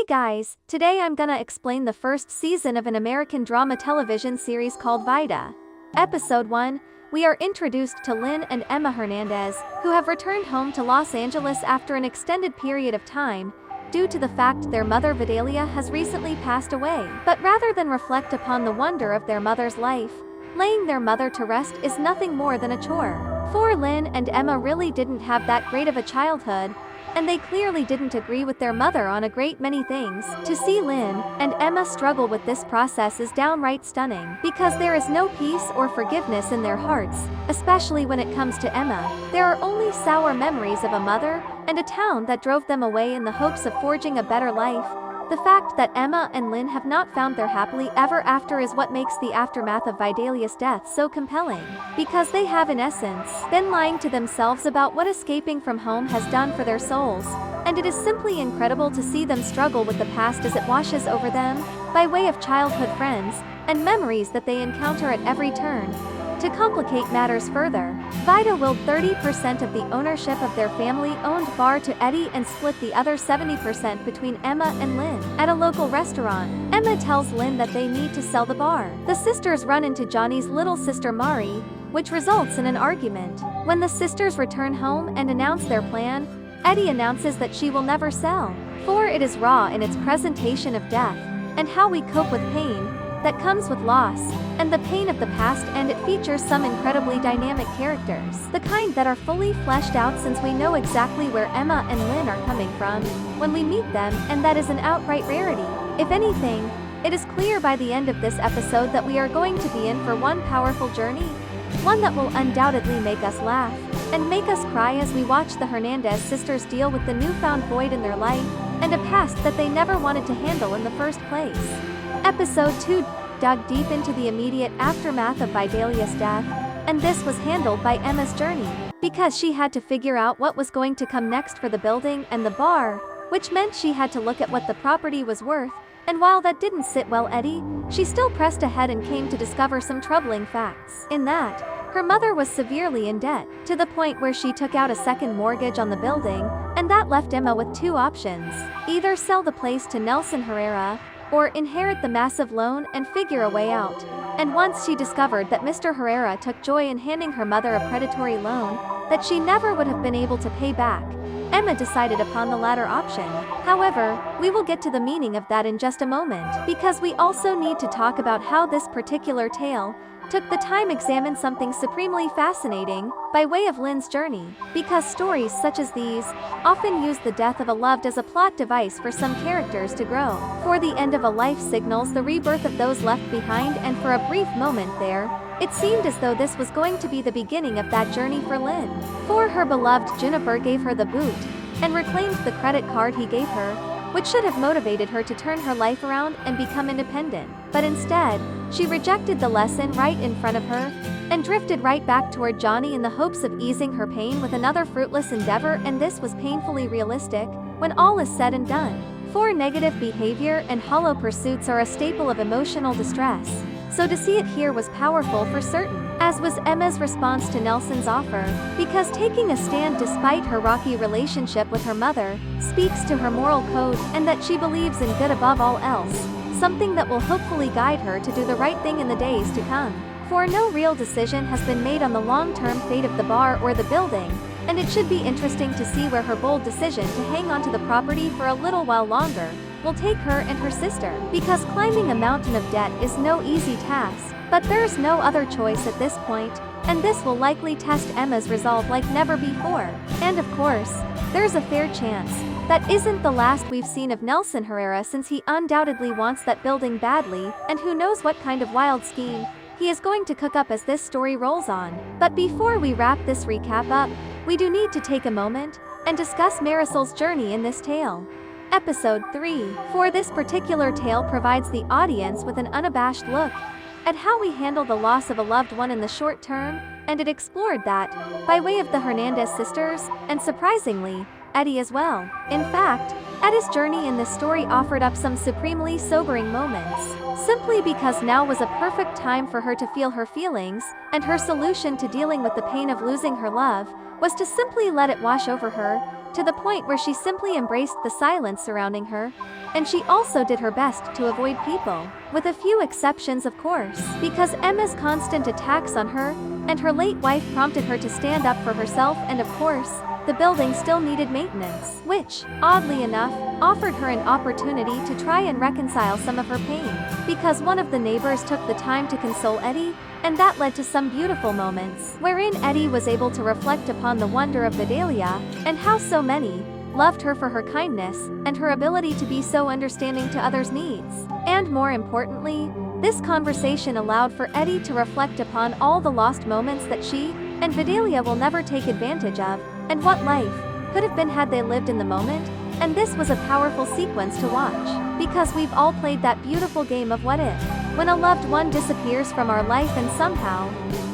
guys, today I'm gonna explain the first season of an American drama television series called Vida. Episode 1, we are introduced to Lynn and Emma Hernandez, who have returned home to Los Angeles after an extended period of time, due to the fact their mother Vidalia has recently passed away. But rather than reflect upon the wonder of their mother's life, laying their mother to rest is nothing more than a chore. For Lynn and Emma really didn't have that great of a childhood, and they clearly didn't agree with their mother on a great many things. To see Lynn and Emma struggle with this process is downright stunning, because there is no peace or forgiveness in their hearts, especially when it comes to Emma. There are only sour memories of a mother and a town that drove them away in the hopes of forging a better life. The fact that Emma and Lynn have not found their happily ever after is what makes the aftermath of Vidalia's death so compelling, because they have in essence been lying to themselves about what escaping from home has done for their souls, and it is simply incredible to see them struggle with the past as it washes over them, by way of childhood friends, and memories that they encounter at every turn. To complicate matters further, Vida willed 30% of the ownership of their family-owned bar to Eddie and split the other 70% between Emma and Lynn. At a local restaurant, Emma tells Lynn that they need to sell the bar. The sisters run into Johnny's little sister Mari, which results in an argument. When the sisters return home and announce their plan, Eddie announces that she will never sell, for it is raw in its presentation of death, and how we cope with pain that comes with loss, and the pain of the past, and it features some incredibly dynamic characters, the kind that are fully fleshed out since we know exactly where Emma and Lynn are coming from when we meet them, and that is an outright rarity. If anything, it is clear by the end of this episode that we are going to be in for one powerful journey, one that will undoubtedly make us laugh and make us cry as we watch the Hernandez sisters deal with the newfound void in their life, and a past that they never wanted to handle in the first place. Episode 2 dug deep into the immediate aftermath of Vidalia's death, and this was handled by Emma's journey, because she had to figure out what was going to come next for the building and the bar, which meant she had to look at what the property was worth, and while that didn't sit well Eddie, she still pressed ahead and came to discover some troubling facts. In that, her mother was severely in debt, to the point where she took out a second mortgage on the building, and that left Emma with two options: either sell the place to Nelson Herrera, or inherit the massive loan and figure a way out. And once she discovered that Mr. Herrera took joy in handing her mother a predatory loan that she never would have been able to pay back, Emma decided upon the latter option. However, we will get to the meaning of that in just a moment, because we also need to talk about how this particular tale took the time examine something supremely fascinating, by way of Lynn's journey, because stories such as these often use the death of a loved as a plot device for some characters to grow. For the end of a life signals the rebirth of those left behind, and for a brief moment there, it seemed as though this was going to be the beginning of that journey for Lynn. For her beloved Juniper gave her the boot, and reclaimed the credit card he gave her, which should have motivated her to turn her life around and become independent. But instead, she rejected the lesson right in front of her, and drifted right back toward Johnny in the hopes of easing her pain with another fruitless endeavor, and this was painfully realistic, when all is said and done. For negative behavior and hollow pursuits are a staple of emotional distress, so to see it here was powerful for certain, as was Emma's response to Nelson's offer, because taking a stand despite her rocky relationship with her mother speaks to her moral code, and that she believes in good above all else, something that will hopefully guide her to do the right thing in the days to come. For no real decision has been made on the long-term fate of the bar or the building, and it should be interesting to see where her bold decision to hang on to the property for a little while longer will take her and her sister, because climbing a mountain of debt is no easy task, but there's no other choice at this point, and this will likely test Emma's resolve like never before. And of course, there's a fair chance that isn't the last we've seen of Nelson Herrera, since he undoubtedly wants that building badly, and who knows what kind of wild scheme he is going to cook up as this story rolls on. But before we wrap this recap up, we do need to take a moment and discuss Marisol's journey in this tale. Episode 3, for this particular tale, provides the audience with an unabashed look at how we handle the loss of a loved one in the short term, and it explored that by way of the Hernandez sisters, and surprisingly, Eddie as well. In fact, Eddie's journey in this story offered up some supremely sobering moments, simply because now was a perfect time for her to feel her feelings, and her solution to dealing with the pain of losing her love was to simply let it wash over her, to the point where she simply embraced the silence surrounding her, and she also did her best to avoid people. With a few exceptions, of course, because Emma's constant attacks on her and her late wife prompted her to stand up for herself, and of course, the building still needed maintenance, which, oddly enough, offered her an opportunity to try and reconcile some of her pain. Because one of the neighbors took the time to console Eddie, and that led to some beautiful moments, wherein Eddie was able to reflect upon the wonder of Vidalia, and how so many loved her for her kindness, and her ability to be so understanding to others' needs. And more importantly, this conversation allowed for Eddie to reflect upon all the lost moments that she and Vidalia will never take advantage of, and what life could have been had they lived in the moment. And this was a powerful sequence to watch, because we've all played that beautiful game of what if, when a loved one disappears from our life, and somehow,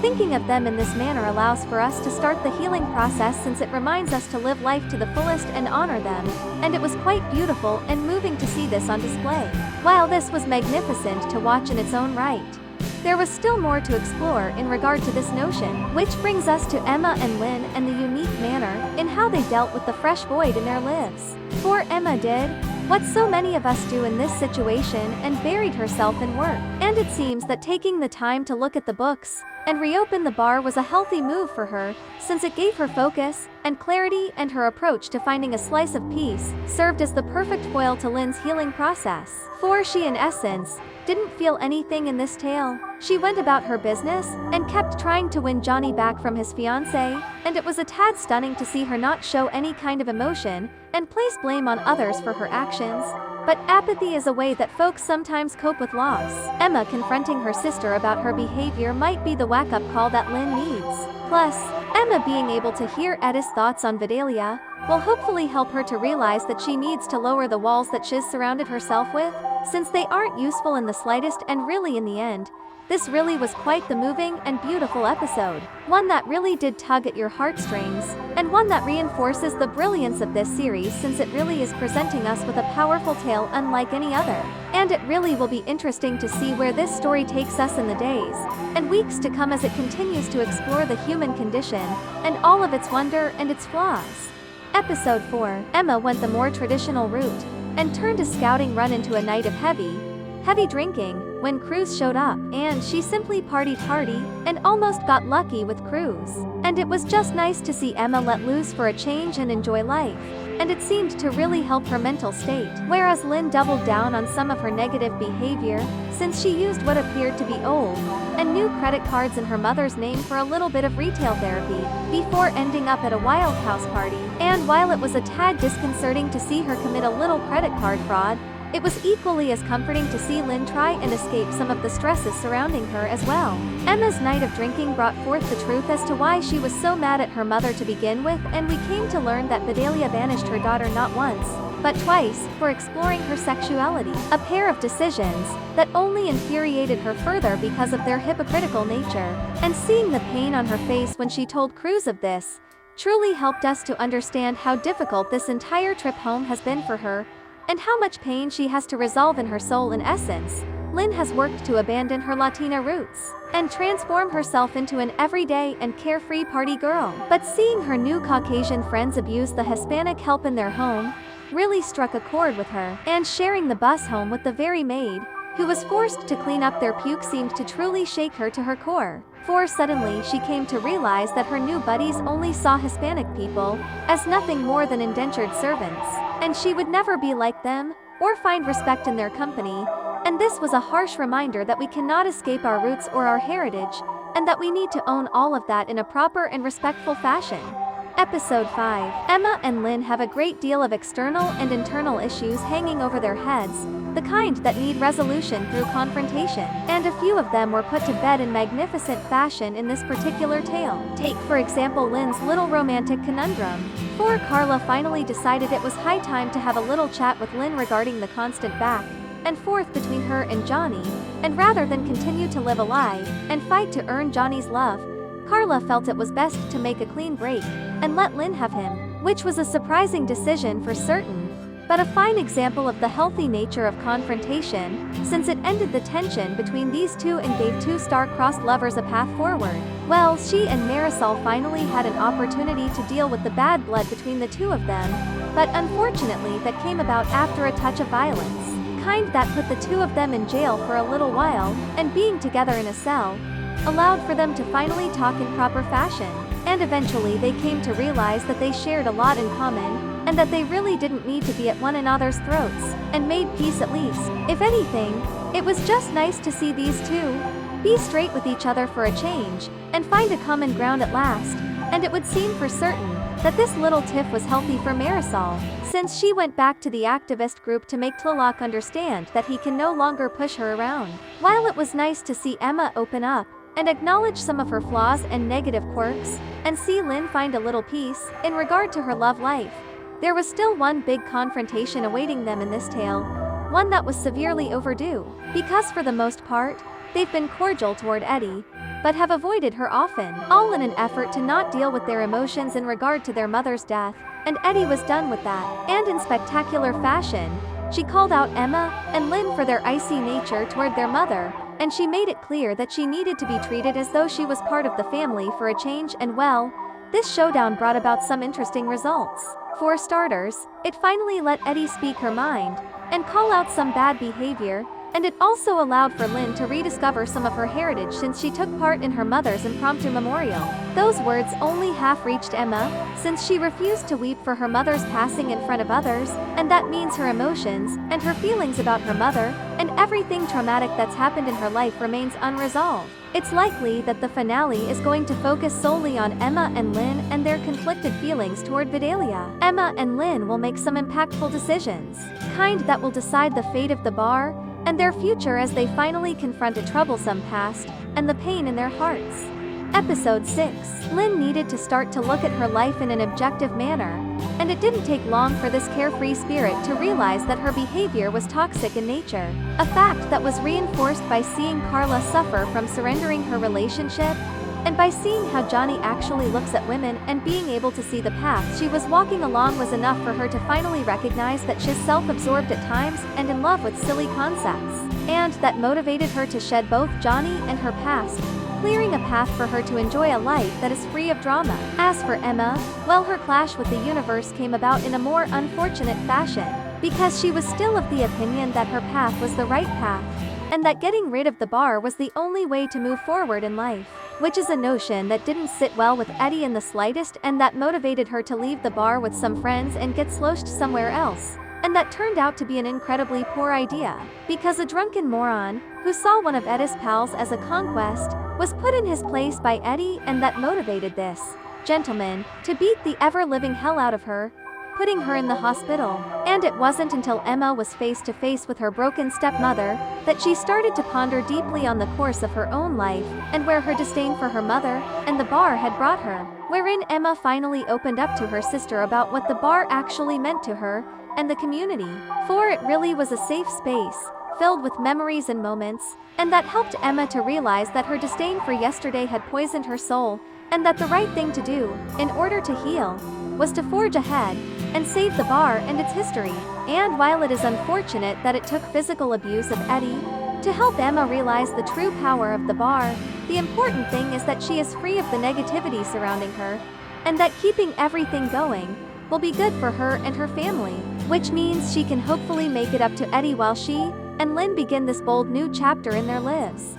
thinking of them in this manner allows for us to start the healing process, since it reminds us to live life to the fullest and honor them. And it was quite beautiful and moving to see this on display. While this was magnificent to watch in its own right, there was still more to explore in regard to this notion, which brings us to Emma and Lynn and the unique manner in how they dealt with the fresh void in their lives. For Emma did what so many of us do in this situation and buried herself in work. And it seems that taking the time to look at the books and reopen the bar was a healthy move for her, since it gave her focus and clarity, and her approach to finding a slice of peace served as the perfect foil to Lynn's healing process. For she, in essence, didn't feel anything in this tale. She went about her business and kept trying to win Johnny back from his fiancée, and it was a tad stunning to see her not show any kind of emotion and place blame on others for her actions. But apathy is a way that folks sometimes cope with loss. Emma confronting her sister about her behavior might be the wake-up call that Lynn needs. Plus, Emma being able to hear Edda's thoughts on Vidalia will hopefully help her to realize that she needs to lower the walls that she's surrounded herself with, since they aren't useful in the slightest. And really, in the end, this really was quite the moving and beautiful episode. One that really did tug at your heartstrings, and one that reinforces the brilliance of this series, since it really is presenting us with a powerful tale unlike any other. And it really will be interesting to see where this story takes us in the days and weeks to come, as it continues to explore the human condition and all of its wonder and its flaws. Episode 4. Emma went the more traditional route and turned a scouting run into a night of heavy drinking when Cruz showed up, and she simply partied hardy and almost got lucky with Cruz. And it was just nice to see Emma let loose for a change and enjoy life, and it seemed to really help her mental state. Whereas Lynn doubled down on some of her negative behavior, since she used what appeared to be old and new credit cards in her mother's name for a little bit of retail therapy, before ending up at a wild house party. And while it was a tad disconcerting to see her commit a little credit card fraud, it was equally as comforting to see Lynn try and escape some of the stresses surrounding her as well. Emma's night of drinking brought forth the truth as to why she was so mad at her mother to begin with, and we came to learn that Vidalia banished her daughter not once, but twice, for exploring her sexuality. A pair of decisions that only infuriated her further because of their hypocritical nature. And seeing the pain on her face when she told Cruz of this truly helped us to understand how difficult this entire trip home has been for her, and how much pain she has to resolve in her soul. In essence, Lynn has worked to abandon her Latina roots and transform herself into an everyday and carefree party girl. But seeing her new Caucasian friends abuse the Hispanic help in their home really struck a chord with her, and sharing the bus home with the very maid who was forced to clean up their puke seemed to truly shake her to her core. For suddenly she came to realize that her new buddies only saw Hispanic people as nothing more than indentured servants, and she would never be like them or find respect in their company. And this was a harsh reminder that we cannot escape our roots or our heritage, and that we need to own all of that in a proper and respectful fashion. Episode 5. Emma and Lynn have a great deal of external and internal issues hanging over their heads, the kind that need resolution through confrontation. And a few of them were put to bed in magnificent fashion in this particular tale. Take, for example, Lynn's little romantic conundrum. For Carla finally decided it was high time to have a little chat with Lynn regarding the constant back and forth between her and Johnny, and rather than continue to live a lie and fight to earn Johnny's love, Carla felt it was best to make a clean break and let Lynn have him, which was a surprising decision for certain. but a fine example of the healthy nature of confrontation, since it ended the tension between these two and gave two star-crossed lovers a path forward. Well, she and Marisol finally had an opportunity to deal with the bad blood between the two of them, but unfortunately that came about after a touch of violence, kind that put the two of them in jail for a little while, and being together in a cell allowed for them to finally talk in proper fashion. And eventually they came to realize that they shared a lot in common, and that they really didn't need to be at one another's throats, and made peace at least. If anything, it was just nice to see these two be straight with each other for a change, and find a common ground at last. And it would seem for certain that this little tiff was healthy for Marisol, since she went back to the activist group to make Tlaloc understand that he can no longer push her around. While it was nice to see Emma open up and acknowledge some of her flaws and negative quirks, and see Lynn find a little peace in regard to her love life, there was still one big confrontation awaiting them in this tale, one that was severely overdue, because for the most part, they've been cordial toward Eddie, but have avoided her often, all in an effort to not deal with their emotions in regard to their mother's death, and Eddie was done with that, and in spectacular fashion, she called out Emma and Lynn for their icy nature toward their mother, and she made it clear that she needed to be treated as though she was part of the family for a change. And well, this showdown brought about some interesting results. For starters, it finally let Eddie speak her mind and call out some bad behavior, and it also allowed for Lynn to rediscover some of her heritage since she took part in her mother's impromptu memorial. Those words only half reached Emma, since she refused to weep for her mother's passing in front of others, and that means her emotions and her feelings about her mother and everything traumatic that's happened in her life remains unresolved. It's likely that the finale is going to focus solely on Emma and Lynn and their conflicted feelings toward Vidalia. Emma and Lynn will make some impactful decisions, kind that will decide the fate of the bar and their future as they finally confront a troublesome past and the pain in their hearts. Episode 6. Lynn needed to start to look at her life in an objective manner, and it didn't take long for this carefree spirit to realize that her behavior was toxic in nature, a fact that was reinforced by seeing Carla suffer from surrendering her relationship, and by seeing how Johnny actually looks at women, and being able to see the path she was walking along was enough for her to finally recognize that she's self-absorbed at times and in love with silly concepts, and that motivated her to shed both Johnny and her past, clearing a path for her to enjoy a life that is free of drama. As for Emma, well, her clash with the universe came about in a more unfortunate fashion, because she was still of the opinion that her path was the right path, and that getting rid of the bar was the only way to move forward in life, which is a notion that didn't sit well with Eddie in the slightest, and that motivated her to leave the bar with some friends and get sloshed somewhere else. And that turned out to be an incredibly poor idea, because a drunken moron, who saw one of Eddie's pals as a conquest, was put in his place by Eddie, and that motivated this gentleman to beat the ever-living hell out of her, putting her in the hospital. And it wasn't until Emma was face to face with her broken stepmother that she started to ponder deeply on the course of her own life, and where her disdain for her mother and the bar had brought her, wherein Emma finally opened up to her sister about what the bar actually meant to her and the community, for it really was a safe space, filled with memories and moments, and that helped Emma to realize that her disdain for yesterday had poisoned her soul, and that the right thing to do, in order to heal, was to forge ahead and save the bar and its history. And while it is unfortunate that it took physical abuse of Eddie to help Emma realize the true power of the bar, the important thing is that she is free of the negativity surrounding her, and that keeping everything going will be good for her and her family, which means she can hopefully make it up to Eddie while she and Lynn begin this bold new chapter in their lives.